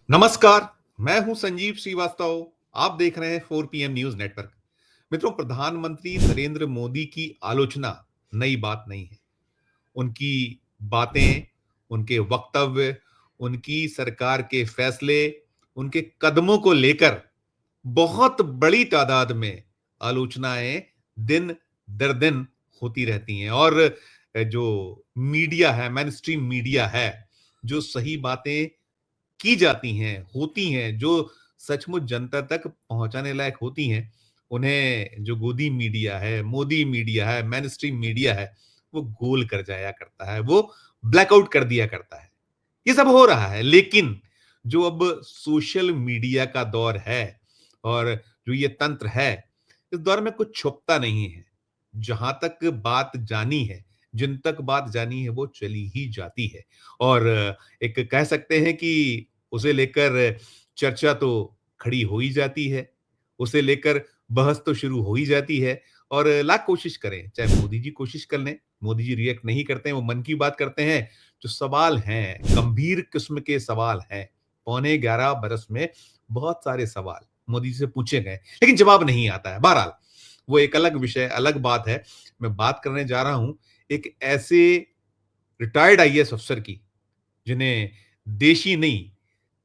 नमस्कार, मैं हूं संजीव श्रीवास्तव। आप देख रहे हैं 4 PM न्यूज नेटवर्क। मित्रों, प्रधानमंत्री नरेंद्र मोदी की आलोचना नई बात नहीं है। उनकी बातें, उनके वक्तव्य, उनकी सरकार के फैसले, उनके कदमों को लेकर बहुत बड़ी तादाद में आलोचनाएं दिन दर दिन होती रहती हैं। और जो मीडिया है, मेन स्ट्रीम मीडिया है, जो सही बातें की जाती हैं, होती हैं, जो सचमुच जनता तक पहुँचाने लायक होती हैं, उन्हें जो गोदी मीडिया है, मोदी मीडिया है, मेनस्ट्रीम मीडिया है, वो गोल कर जाया करता है, वो ब्लैकआउट कर दिया करता है। ये सब हो रहा है, लेकिन जो अब सोशल मीडिया का दौर है और जो ये तंत्र है, इस दौर में कुछ छुपता नहीं है। जहां तक बात जानी है, जिन तक बात जानी है, वो चली ही जाती है। और एक कह सकते हैं कि उसे लेकर चर्चा तो खड़ी हो ही जाती है, उसे लेकर बहस तो शुरू हो ही जाती है। और लाख कोशिश करें, चाहे मोदी जी कोशिश कर लें, मोदी जी रिएक्ट नहीं करते हैं, वो मन की बात करते हैं। जो सवाल हैं, गंभीर किस्म के सवाल हैं, पौने 11 बरस में बहुत सारे सवाल मोदी जी से पूछे गए, लेकिन जवाब नहीं आता है। बहरहाल, वो एक अलग विषय, अलग बात है। मैं बात करने जा रहा हूं एक ऐसे रिटायर्ड आईएएस अफसर की, जिन्हें देश ही नहीं,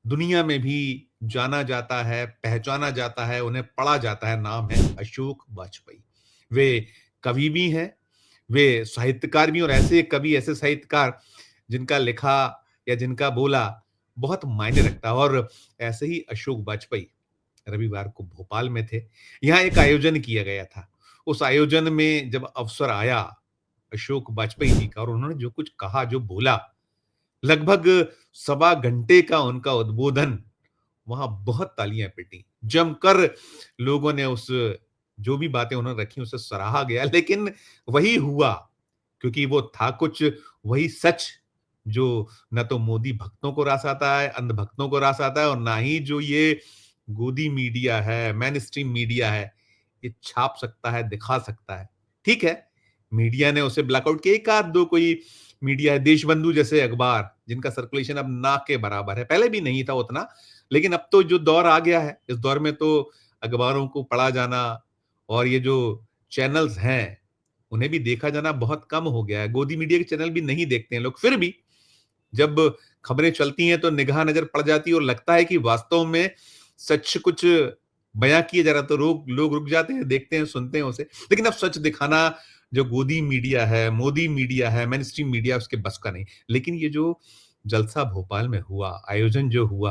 दुनिया में भी जाना जाता है, पहचाना जाता है, उन्हें पढ़ा जाता है। नाम है अशोक वाजपेयी। वे कवि भी हैं, वे साहित्यकार भी, और ऐसे कवि, ऐसे साहित्यकार जिनका लिखा या जिनका बोला बहुत मायने रखता है। और ऐसे ही अशोक वाजपेयी रविवार को भोपाल में थे। यहाँ एक आयोजन किया गया था। उस आयोजन में जब अवसर आया अशोक वाजपेयी जी का, और उन्होंने जो कुछ कहा, जो बोला, लगभग सवा घंटे का उनका उद्बोधन, वहां बहुत तालियां पिटी, जमकर लोगों ने उस, जो भी बातें उन्होंने रखी, उसे सराहा गया। लेकिन वही हुआ, क्योंकि वो था कुछ वही सच, जो न तो मोदी भक्तों को रास आता है, अंध भक्तों को रास आता है, और ना ही जो ये गोदी मीडिया है, मेन स्ट्रीम मीडिया है, ये छाप सकता है, दिखा सकता है। ठीक है, मीडिया ने उसे ब्लैकआउट किया। एक आध दो कोई मीडिया है, देशबंधु जैसे अखबार, जिनका सर्कुलेशन अब ना के बराबर है, पहले भी नहीं था उतना, लेकिन अब तो जो दौर आ गया है, इस दौर में तो अखबारों को पढ़ा जाना और ये जो चैनल्स हैं, उन्हें भी देखा जाना बहुत कम हो गया है। गोदी मीडिया के चैनल भी नहीं देखते हैं लोग। फिर भी जब खबरें चलती हैं तो निगाह नजर पड़ जाती है और लगता है कि वास्तव में सच कुछ बयां किया जा रहा, तो लोग रुक जाते हैं, देखते हैं, सुनते हैं उसे। लेकिन अब सच दिखाना जो गोदी मीडिया है, मोदी मीडिया है, मेन स्ट्रीम मीडिया, उसके बस का नहीं। लेकिन ये जो जलसा भोपाल में हुआ, आयोजन जो हुआ,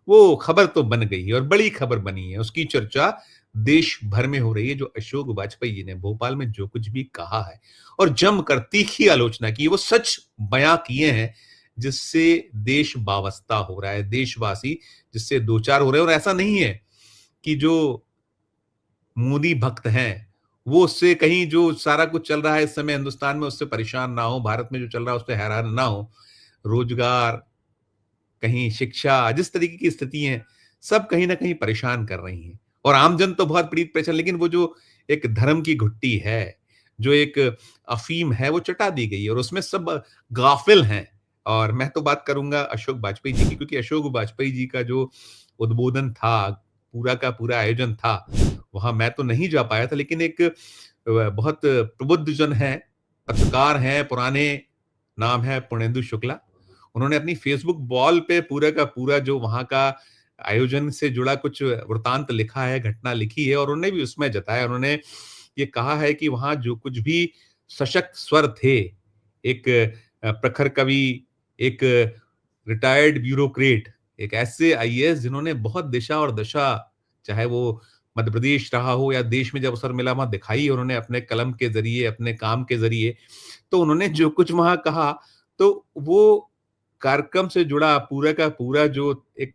वो खबर तो बन गई है और बड़ी खबर बनी है। उसकी चर्चा देश भर में हो रही है। जो अशोक वाजपेयी जी ने भोपाल में जो कुछ भी कहा है और जमकर तीखी आलोचना की, वो सच बयां किए हैं, जिससे देश वाबस्ता हो रहा है, देशवासी जिससे दो चार हो रहे हैं। और ऐसा नहीं है कि जो मोदी भक्त हैं, वो उससे कहीं, जो सारा कुछ चल रहा है इस समय हिंदुस्तान में, उससे परेशान ना हो, भारत में जो चल रहा है उससे हैरान ना हो। रोजगार, कहीं शिक्षा, जिस तरीके की स्थिति है, सब कहीं न कहीं परेशान कर रही हैं। और आमजन तो बहुत पीड़ित परेशान, लेकिन वो जो एक धर्म की घुट्टी है, जो एक अफ़ीम है, वो चटा दी गई है और उसमें सब गाफ़िल हैं। और मैं तो बात करूँगा अशोक वाजपेयी जी की, क्योंकि अशोक वाजपेयी जी का जो उद्बोधन था, पूरा का पूरा आयोजन था, वहाँ मैं तो नहीं जा पाया था, लेकिन एक बहुत प्रबुद्ध जन हैं, पत्रकार हैं पुराने, नाम है पूर्णेंदु शुक्ला। उन्होंने अपनी फेसबुक वॉल पे पूरा का पूरा जो वहाँ का आयोजन से जुड़ा कुछ वृतांत लिखा है, घटना लिखी है, और उन्होंने भी उसमें जताया। उन्होंने ये कहा है कि वहाँ जो कुछ भी सशक्त स्वर थे, एक प्रखर कवि, एक रिटायर्ड ब्यूरोक्रेट, एक ऐसे आईएएस जिन्होंने बहुत दिशा और दशा, चाहे वो मध्य प्रदेश रहा हो या देश में जब अवसर मिला वहाँ दिखाई, उन्होंने अपने कलम के ज़रिए, अपने काम के ज़रिए। तो उन्होंने जो कुछ वहाँ कहा, तो वो कार्यक्रम से जुड़ा पूरा का पूरा जो एक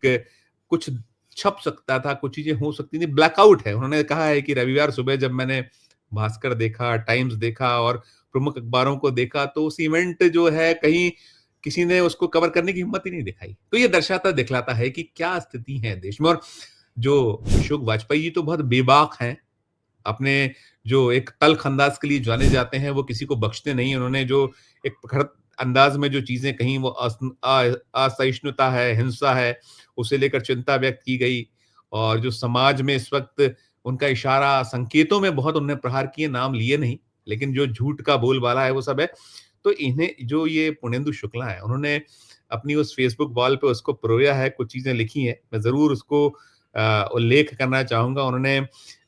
कुछ छप सकता था, कुछ चीज़ें हो सकती थी, ब्लैकआउट है। उन्होंने कहा है कि रविवार सुबह जब मैंने भास्कर देखा, टाइम्स देखा और प्रमुख अखबारों को देखा, तो उस इवेंट जो है, कहीं किसी ने उसको कवर करने की हिम्मत ही नहीं दिखाई। तो ये दर्शाता दिखलाता है कि क्या स्थिति है देश में। और जो अशोक वाजपेयी जी तो बहुत बेबाक हैं। अपने जो एक तल्ख़ अंदाज़ के लिए जाने जाते हैं, वो किसी को बख्शते नहीं। उन्होंने जो एक अंदाज में जो चीज़ें कहीं वो असहिष्णुता है, हिंसा है, उसे लेकर चिंता व्यक्त की गई और जो समाज में इस वक़्त उनका इशारा संकेतों में बहुत उन्होंने प्रहार किए, नाम लिए नहीं, लेकिन जो झूठ का बोलबाला है वो सब है। तो इन्हें जो ये पुर्णेंदु शुक्ला हैं, उन्होंने अपनी उस फ़ेसबुक वॉल पे उसको परोया है, कुछ चीज़ें लिखी हैं। मैं ज़रूर उसको उल्लेख करना चाहूँगा। उन्होंने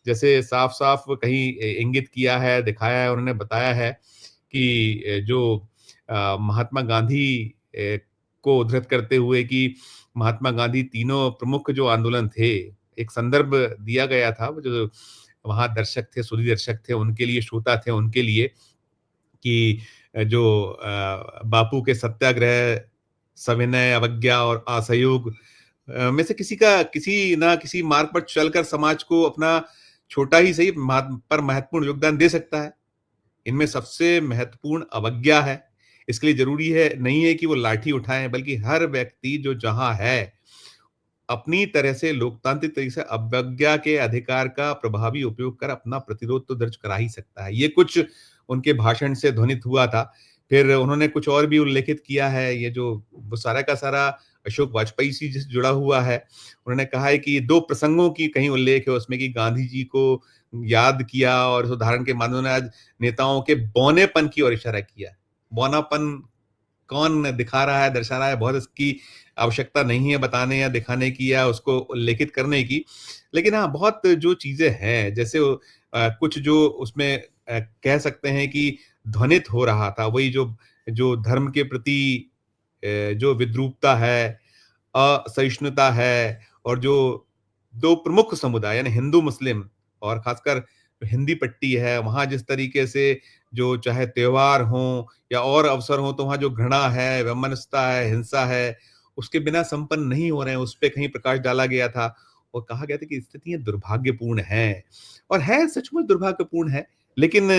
जैसे साफ-साफ कहीं इंगित किया है, दिखाया है, उन्होंने बताया है कि जो महात्मा गांधी को उद्धृत करते हुए कि महात्मा गांधी तीनों प्रमुख जो आंदोलन थे, एक संदर्भ दिया गया था, वो जो वहाँ दर्शक थे, सुधी दर्शक थे, उनके लिए, श्रोता थे, उनके लिए कि जो बापू के सत्याग्रह, सविनय अवज्ञा और असहयोग में से किसी ना किसी मार्ग पर चलकर समाज को अपना छोटा ही सही पर महत्वपूर्ण योगदान दे सकता है। इनमें सबसे महत्वपूर्ण अवज्ञा है। इसके लिए ज़रूरी है नहीं है कि वो लाठी उठाएँ, बल्कि हर व्यक्ति जो जहाँ है, अपनी तरह से लोकतांत्रिक तरीके से अवज्ञा के अधिकार का प्रभावी उपयोग कर अपना प्रतिरोध तो दर्ज करा ही सकता है। ये कुछ उनके भाषण से ध्वनित हुआ था। फिर उन्होंने कुछ और भी उल्लेखित किया है, ये जो वो सारा का सारा अशोक वाजपेयी जी से जुड़ा हुआ है। उन्होंने कहा है कि 2 प्रसंगों की कहीं उल्लेख है उसमें कि गांधी जी को याद किया और इस उदाहरण के माध्यम से आज नेताओं के बौनेपन की ओर इशारा किया। बौनापन कौन दिखा रहा है, दर्शा रहा है, बहुत इसकी आवश्यकता नहीं है बताने या दिखाने की या उसको उल्लेखित करने की। लेकिन हाँ, बहुत जो चीज़ें हैं, जैसे कुछ जो उसमें कह सकते हैं कि ध्वनित हो रहा था, वही जो जो धर्म के प्रति जो विद्रूपता है, असहिष्णुता है और जो 2 प्रमुख समुदाय यानी हिंदू-मुस्लिम और खासकर हिंदी पट्टी है, वहाँ जिस तरीके से जो चाहे त्योहार हों या और अवसर हों, तो वहाँ जो घृणा है, वैमनस्यता है, हिंसा है, उसके बिना संपन्न नहीं हो रहे हैं, उस पे कहीं प्रकाश डाला गया था और कहा गया था कि स्थितियाँ दुर्भाग्यपूर्ण हैं और है सचमुच दुर्भाग्यपूर्ण है। लेकिन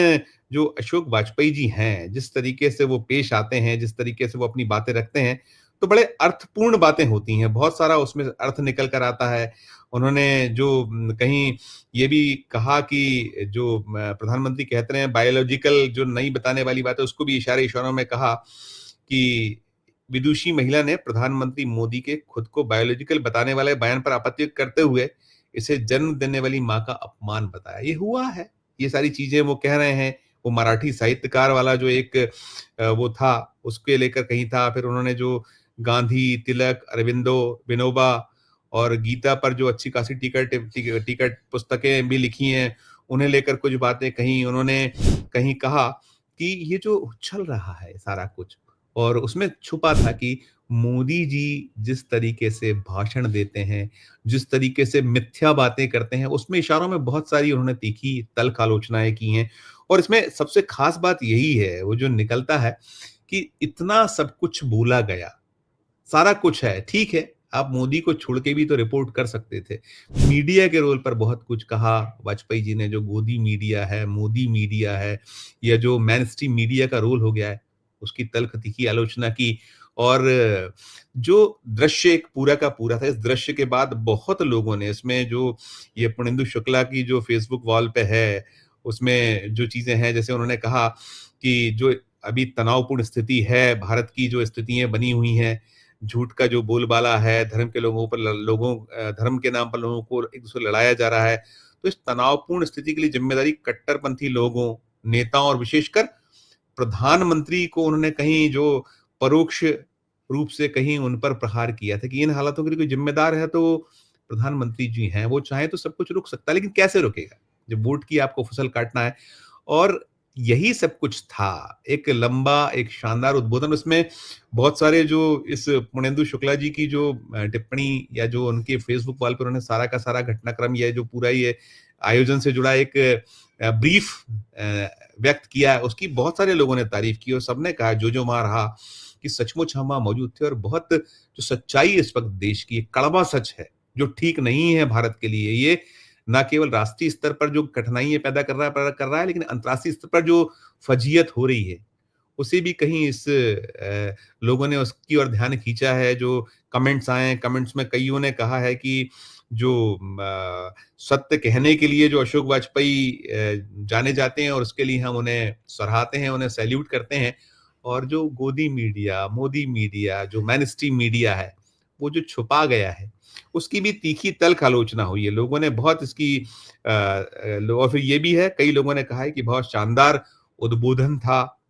जो अशोक वाजपेयी जी हैं, जिस तरीके से वो पेश आते हैं, जिस तरीके से वो अपनी बातें रखते हैं, तो बड़े अर्थपूर्ण बातें होती हैं, बहुत सारा उसमें अर्थ निकल कर आता है। उन्होंने जो कहीं ये भी कहा कि जो प्रधानमंत्री कहते रहे हैं बायोलॉजिकल जो नहीं बताने वाली बात है, उसको भी इशारे-इशारों में कहा कि विदुषी महिला ने प्रधानमंत्री मोदी के खुद को बायोलॉजिकल बताने वाले बयान पर आपत्ति करते हुए, इसे जन्म देने वाली माँ का अपमान बताया। ये हुआ है, ये सारी चीज़ें वो कह रहे हैं। वो मराठी साहित्यकार वाला जो एक वो था, उसके लेकर कहीं था। फिर उन्होंने जो गांधी, तिलक, अरबिंदो, विनोबा और गीता पर जो अच्छी खासी टिकट पुस्तकें भी लिखी हैं, उन्हें लेकर कुछ बातें कहीं उन्होंने कहीं कहा कि ये जो चल रहा है सारा कुछ और उसमें छुपा था कि मोदी जी जिस तरीके से भाषण देते हैं, जिस तरीके से मिथ्या बातें करते हैं, उसमें इशारों में बहुत सारी उन्होंने तीखी तल्ख़ आलोचनाएँ की हैं और इसमें सबसे ख़ास बात यही है, वो जो निकलता है कि इतना सब कुछ बोला गया। सारा कुछ है, ठीक है, आप मोदी को छोड़ के भी तो रिपोर्ट कर सकते थे। मीडिया के रोल पर बहुत कुछ कहा वाजपेयी जी ने, जो गोदी मीडिया है, मोदी मीडिया है या जो मेनस्ट्रीम मीडिया का रोल हो गया है, उसकी तल्ख़ तीखी आलोचना की और जो दृश्य एक पूरा का पूरा था, इस दृश्य के बाद बहुत लोगों ने इसमें जो ये पुर्णेंदु शुक्ला की जो फ़ेसबुक वॉल पे है, उसमें जो चीज़ें हैं, जैसे उन्होंने कहा कि जो अभी तनावपूर्ण स्थिति है, भारत की जो स्थितियाँ बनी हुई हैं, झूठ का जो बोलबाला है, धर्म के लोगों पर धर्म के नाम पर लोगों को एक-दूसरे से लड़ाया जा रहा है। तो इस तनावपूर्ण स्थिति के लिए ज़िम्मेदारी कट्टरपंथी लोगों, नेताओं और विशेषकर प्रधानमंत्री को उन्होंने कहीं जो परोक्ष रूप से कहीं उन पर प्रहार किया था कि इन हालातों के लिए कोई ज़िम्मेदार है तो प्रधानमंत्री जी हैं। वो चाहें तो सब कुछ रुक सकता है, लेकिन कैसे रुकेगा? जब वोट की आपको फसल काटना है और यही सब कुछ था। एक लंबा, एक शानदार उद्बोधन उसमें बहुत सारे जो इस पुर्णेंदु शुक्ला जी की जो टिप्पणी या जो उनके फ़ेसबुक वॉल पर उन्होंने सारा का सारा घटनाक्रम या जो पूरा ये आयोजन से जुड़ा एक ब्रीफ व्यक्त किया है, उसकी बहुत सारे लोगों ने तारीफ़ की और सबने कहा जो-जो वहाँ रहा कि सचमुच हम वहाँ मौजूद थे और बहुत जो सच्चाई इस वक़्त देश की, एक कड़वा सच है, जो ठीक नहीं है भारत के लिए। ये ना केवल राष्ट्रीय स्तर पर जो कठिनाइयाँ पैदा कर रहा है, लेकिन अंतर्राष्ट्रीय स्तर पर जो फजीयत हो रही है, उसे भी कहीं इस लोगों ने उसकी ओर ध्यान खींचा है। जो कमेंट्स आए हैं, कमेंट्स में कइयों ने कहा है कि जो सत्य कहने के लिए जो अशोक वाजपेयी जाने जाते हैं और उसके लिए हम उन्हें सराहते हैं, उन्हें सैल्यूट करते हैं। और जो गोदी मीडिया, मोदी मीडिया, जो मेनस्ट्रीम मीडिया है, वो जो छुपा गया है, उसकी भी तीखी तल्ख़ आलोचना हुई है। लोगों ने बहुत इसकी और फिर ये भी है, कई लोगों ने कहा है कि बहुत शानदार उद्बोधन था,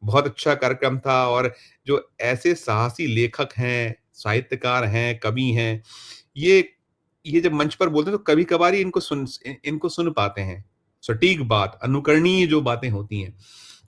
बहुत अच्छा कार्यक्रम था और जो ऐसे साहसी लेखक हैं, साहित्यकार हैं, कवि हैं, ये ये जब मंच पर बोलते हैं तो कभी-कभार ही इनको सुन पाते हैं। सटीक बात, अनुकरणीय जो बातें होती हैं।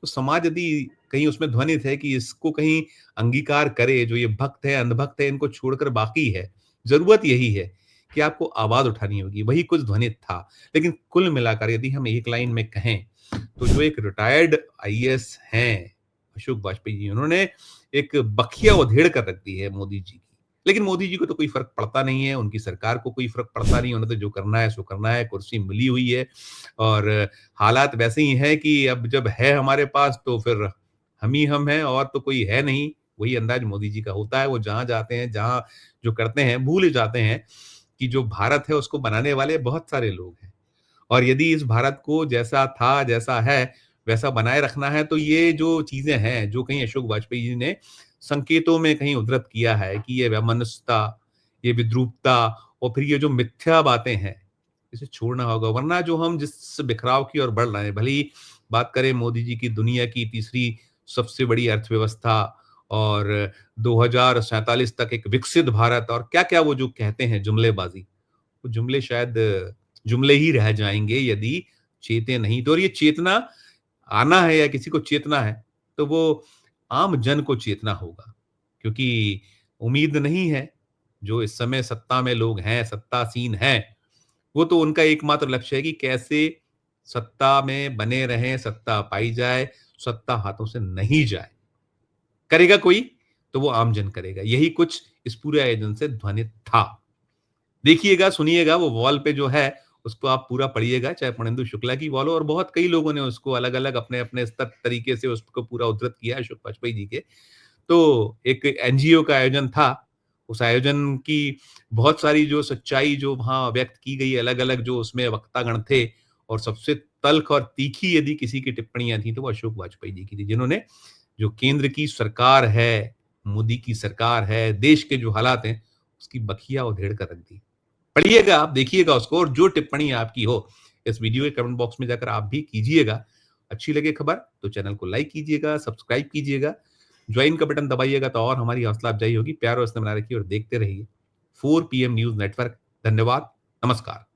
तो समाज यदि कहीं उसमें ध्वनित है कि इसको कहीं अंगीकार करे, जो ये भक्त है, अंधभक्त है, इनको छोड़कर बाकी है। ज़रूरत यही है कि आपको आवाज़ उठानी होगी, वही कुछ ध्वनित था। लेकिन कुल मिलाकर यदि हम एक लाइन में कहें, तो जो एक रिटायर्ड आईएएस हैं, अशोक वाजपेयी जी, उन्होंने एक बखिया उधेड़ कर रख दी है मोदी जी की। लेकिन मोदी जी को तो कोई फ़र्क पड़ता नहीं है, उनकी सरकार को कोई फ़र्क पड़ता नहीं है, उन्हें तो जो करना है सो करना है, कुर्सी मिली हुई है और हालात वैसे ही हैं कि अब जब है हमारे पास तो फिर हम हैं और तो कोई है नहीं। वही अंदाज़ मोदी जी का होता है, वो जहाँ जाते हैं, जहाँ जो करते हैं, भूल जाते हैं कि जो भारत है उसको बनाने वाले बहुत सारे लोग हैं। और यदि इस भारत को जैसा था, जैसा है, वैसा बनाए रखना है, तो ये जो चीज़ें हैं, जो कहीं अशोक वाजपेयी जी ने संकेतों में कहीं उद्धृत किया है कि ये वैमनस्यता, ये विद्रूपता और फिर ये जो मिथ्या बातें हैं, इसे छोड़ना होगा। वरना जो हम जिस बिखराव की ओर बढ़ रहे हैं, भले ही बात करें मोदी जी की दुनिया की तीसरी सबसे बड़ी अर्थव्यवस्था और 2047 तक एक विकसित भारत और क्या-क्या वो जो कहते हैं जुमलेबाज़ी, वो जुमले शायद जुमले ही रह जाएँगे यदि चेतें नहीं तो। और ये चेतना आना है या किसी को चेतना है, तो वो आम जन को चेतना होगा। क्योंकि उम्मीद नहीं है, जो इस समय सत्ता में लोग हैं, सत्तासीन हैं, वो तो उनका एकमात्र लक्ष्य है कि कैसे सत्ता में बने रहें, सत्ता पाई जाए, सत्ता हाथों से नहीं जाए। करेगा कोई, तो वो आम जन करेगा। यही कुछ इस पूरे आयोजन से ध्वनित था। देखिएगा, सुनिएगा वो वॉल पे जो है, उसको आप पूरा पढ़िएगा, चाहे पूर्णेंदु शुक्ला की वॉल हो और बहुत कई लोगों ने उसको अलग-अलग अपने-अपने स्तर तरीके से उसको पूरा उद्धृत किया है अशोक वाजपेयी जी के। तो एक एनजीओ का आयोजन था, उस आयोजन की बहुत सारी जो सच्चाई जो वहाँ व्यक्त की गई, अलग-अलग जो उसमें वक्तागण थे और सबसे तल्ख़ और तीखी यदि किसी की टिप्पणियाँ थी, तो वो अशोक वाजपेयी जी की थी, जिन्होंने जो केंद्र की सरकार है, मोदी की सरकार है, देश के जो हालात हैं, उसकी बखिया उधेड़ कर रख दी। पढ़िएगा आप, देखिएगा उसको और जो टिप्पणी आपकी हो, इस वीडियो के कमेंट बॉक्स में जाकर आप भी कीजिएगा। अच्छी लगे खबर तो चैनल को लाइक कीजिएगा, सब्सक्राइब कीजिएगा, जॉइन का बटन दबाइएगा तो और हमारी हौसला अफ़ज़ाई होगी। प्यार और स्नेह बनाए रखिए और देखते रहिए 4 पीएम न्यूज़ नेटवर्क। धन्यवाद, नमस्कार।